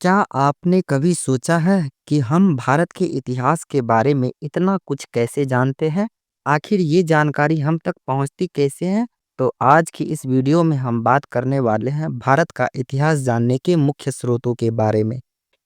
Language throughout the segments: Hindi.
क्या आपने कभी सोचा है कि हम भारत के इतिहास के बारे में इतना कुछ कैसे जानते हैं? आखिर ये जानकारी हम तक पहुंचती कैसे है? तो आज की इस वीडियो में हम बात करने वाले हैं भारत का इतिहास जानने के मुख्य स्रोतों के बारे में।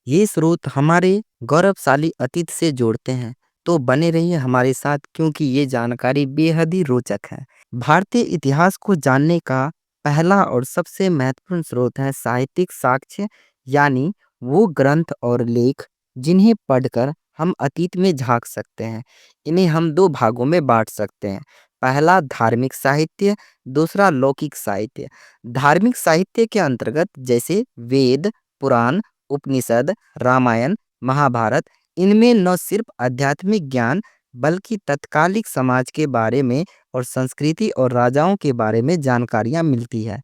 ये स्रोत हमारे गौरवशाली अतीत से जोड़ते हैं। तो बने रहिए हमारे साथ क्योंकि ये जानकारी बेहद ही रोचक है। भारतीय इतिहास को जानने का पहला और सबसे महत्वपूर्ण स्रोत है साहित्यिक साक्ष्य, यानी वो ग्रंथ और लेख जिन्हें पढ़कर हम अतीत में झांक सकते हैं। इन्हें हम दो भागों में बांट सकते हैं। पहला धार्मिक साहित्य, दूसरा लौकिक साहित्य। धार्मिक साहित्य के अंतर्गत जैसे वेद, पुराण, उपनिषद, रामायण, महाभारत, इनमें न सिर्फ आध्यात्मिक ज्ञान बल्कि तत्कालिक समाज के बारे में और संस्कृति और राजाओं के बारे में जानकारियां मिलती है।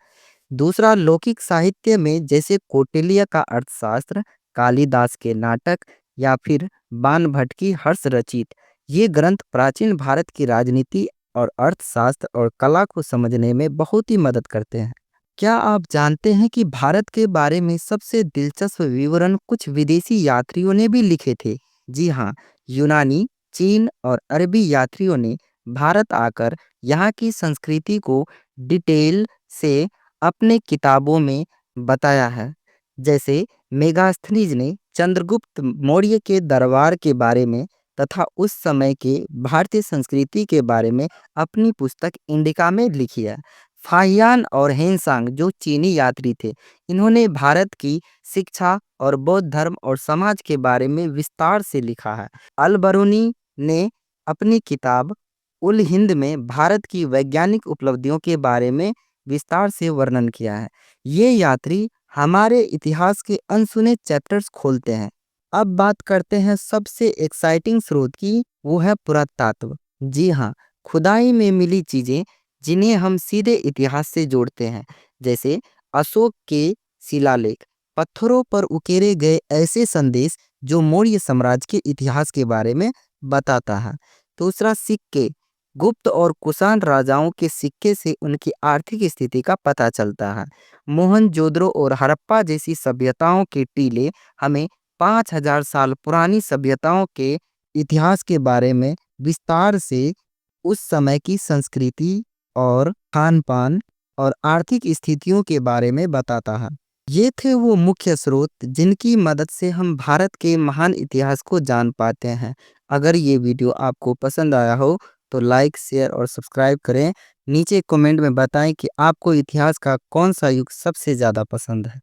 दूसरा लौकिक साहित्य में जैसे कौटिल्य का अर्थशास्त्र, कालिदास के नाटक या फिर बाण भट्ट की हर्ष रचित, ये ग्रंथ प्राचीन भारत की राजनीति और अर्थशास्त्र और कला को समझने में बहुत ही मदद करते हैं। क्या आप जानते हैं कि भारत के बारे में सबसे दिलचस्प विवरण कुछ विदेशी यात्रियों ने भी लिखे थे? जी हाँ, यूनानी, चीन और अरबी यात्रियों ने भारत आकर यहाँ की संस्कृति को डिटेल से अपने किताबों में बताया है। जैसे मेगास्थनीज ने चंद्रगुप्त मौर्य के दरबार के बारे में तथा उस समय के भारतीय संस्कृति के बारे में अपनी पुस्तक इंडिका में लिखी है। फाहियान और हेनसांग जो चीनी यात्री थे, इन्होंने भारत की शिक्षा और बौद्ध धर्म और समाज के बारे में विस्तार से लिखा है। अल बरूनी ने अपनी किताब उल हिंद में भारत की वैज्ञानिक उपलब्धियों के बारे में विस्तार से वर्णन किया है। ये यात्री हमारे इतिहास के अनसुने चैप्टर्स खोलते हैं। अब बात करते हैं सबसे एक्साइटिंग स्रोत की, वो है पुरातत्व। जी हाँ, खुदाई में मिली चीजें जिन्हें हम सीधे इतिहास से जोड़ते हैं, जैसे अशोक के शिलालेख, पत्थरों पर उकेरे गए ऐसे संदेश जो मौर्य साम्राज्य के इतिहास के बारे में बताता है। दूसरा सिक्के, गुप्त और कुषाण राजाओं के सिक्के से उनकी आर्थिक स्थिति का पता चलता है। मोहनजोदड़ो और हड़प्पा जैसी सभ्यताओं के टीले हमें 5000 साल पुरानी सभ्यताओं के इतिहास के बारे में विस्तार से उस समय की संस्कृति और खान-पान और आर्थिक स्थितियों के बारे में बताता है। ये थे वो मुख्य स्रोत जिनकी मदद से हम भारत के महान इतिहास को जान पाते हैं। अगर ये वीडियो आपको पसंद आया हो तो लाइक, शेयर और सब्सक्राइब करें। नीचे कमेंट में बताएं कि आपको इतिहास का कौन सा युग सबसे ज़्यादा पसंद है।